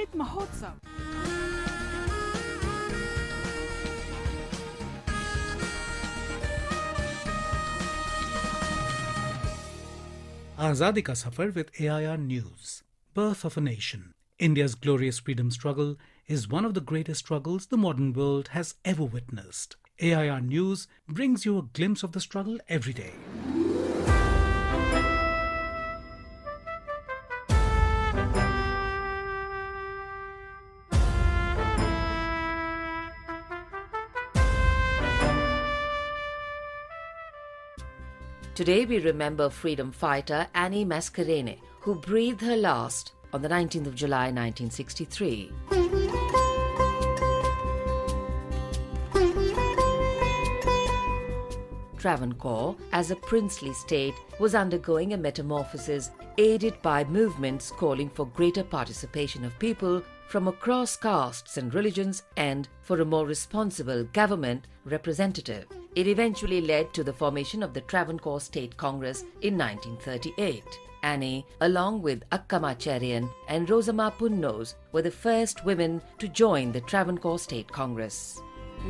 Amrit Mahotsav. Azadi Ka Safar with AIR News. Birth of a Nation. India's glorious freedom struggle is one of the greatest struggles the modern world has ever witnessed. AIR News brings you a glimpse of the struggle every day. Today we remember freedom fighter Annie Mascarene, who breathed her last on the 19th of July 1963. Travancore, as a princely state, was undergoing a metamorphosis aided by movements calling for greater participation of people from across castes and religions and for a more responsible government representative. It eventually led to the formation of the Travancore State Congress in 1938. Annie, along with Annie and Rosama Punnos, were the first women to join the Travancore State Congress.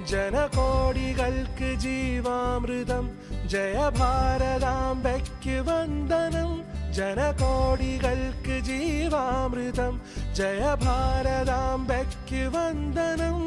जनकोडिगल्क जीवामृतम Jai भारताम्बेक्य वंदनम जनकोडिगल्क जीवामृतम Jai भारताम्बेक्य वंदनम.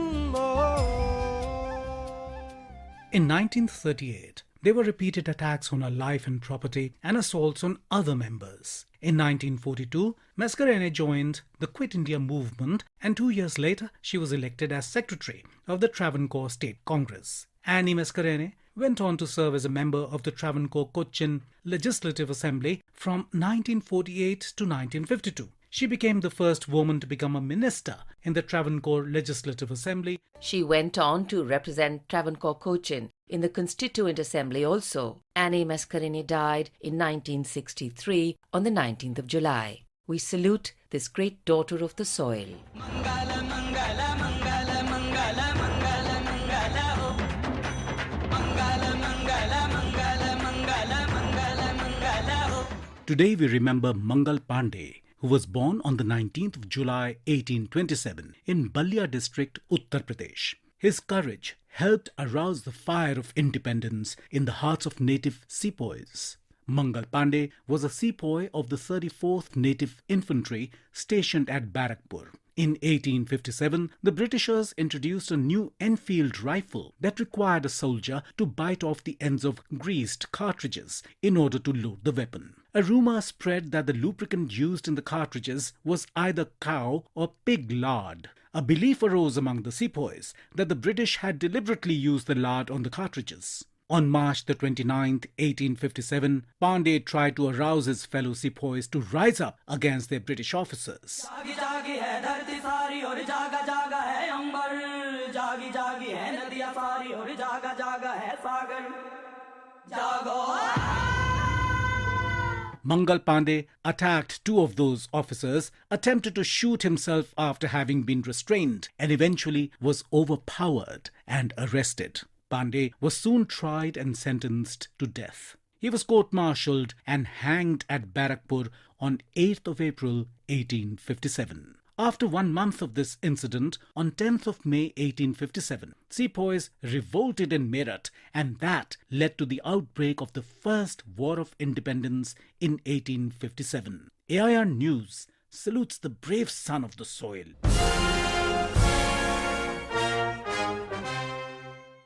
In 1938, there were repeated attacks on her life and property and assaults on other members. In 1942, Mascarene joined the Quit India movement, and 2 years later, she was elected as secretary of the Travancore State Congress. Annie Mascarene went on to serve as a member of the Travancore Cochin Legislative Assembly from 1948 to 1952. She became the first woman to become a minister in the Travancore Legislative Assembly. She went on to represent Travancore Cochin in the Constituent Assembly also. Annie Mascarene died in 1963 on the 19th of July. We salute this great daughter of the soil. Mangala, Mangala, Mangala, Mangala, Mangala, Mangala, oh. Mangala, Mangala, Mangala, Mangala, Mangala, Mangala, oh. Today we remember Mangal Pandey, who was born on the 19th of July 1827 in Ballia district, Uttar Pradesh. His courage helped arouse the fire of independence in the hearts of native sepoys. Mangal Pandey was a sepoy of the 34th Native Infantry stationed at Barakpur. In 1857, the Britishers introduced a new Enfield rifle that required a soldier to bite off the ends of greased cartridges in order to load the weapon. A rumor spread that the lubricant used in the cartridges was either cow or pig lard. A belief arose among the sepoys that the British had deliberately used the lard on the cartridges. On March the 29th, 1857, Pandey tried to arouse his fellow sepoys to rise up against their British officers. Mangal Pandey attacked two of those officers, attempted to shoot himself after having been restrained, and eventually was overpowered and arrested. Pandey was soon tried and sentenced to death. He was court-martialed and hanged at Barakpur on 8th of April 1857. After 1 month of this incident, on 10th of May 1857, sepoys revolted in Meerut, and that led to the outbreak of the First War of Independence in 1857. AIR News salutes the brave son of the soil.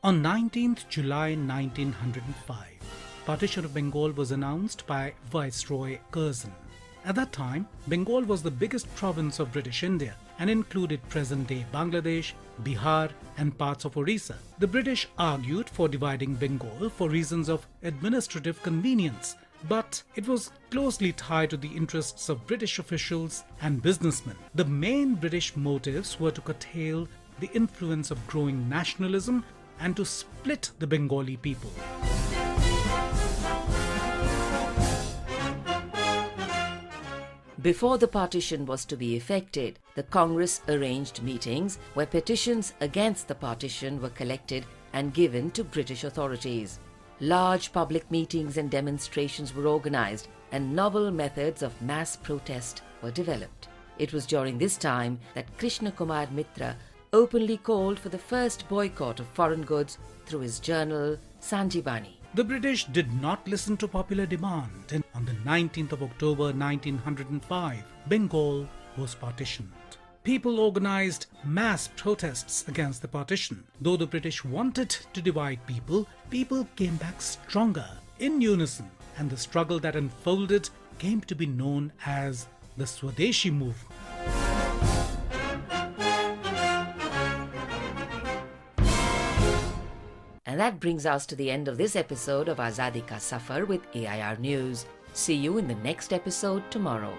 On 19th July 1905, Partition of Bengal was announced by Viceroy Curzon. At that time, Bengal was the biggest province of British India and included present-day Bangladesh, Bihar and parts of Orissa. The British argued for dividing Bengal for reasons of administrative convenience, but it was closely tied to the interests of British officials and businessmen. The main British motives were to curtail the influence of growing nationalism and to split the Bengali people. Before the partition was to be effected, the Congress arranged meetings where petitions against the partition were collected and given to British authorities. Large public meetings and demonstrations were organized, and novel methods of mass protest were developed. It was during this time that Krishna Kumar Mitra openly called for the first boycott of foreign goods through his journal Sanjivani. The British did not listen to popular demand, and on the 19th of October 1905, Bengal was partitioned. People organized mass protests against the partition. Though the British wanted to divide people, people came back stronger, in unison, and the struggle that unfolded came to be known as the Swadeshi movement. And that brings us to the end of this episode of Azadi Ka Safar with AIR News. See you in the next episode tomorrow.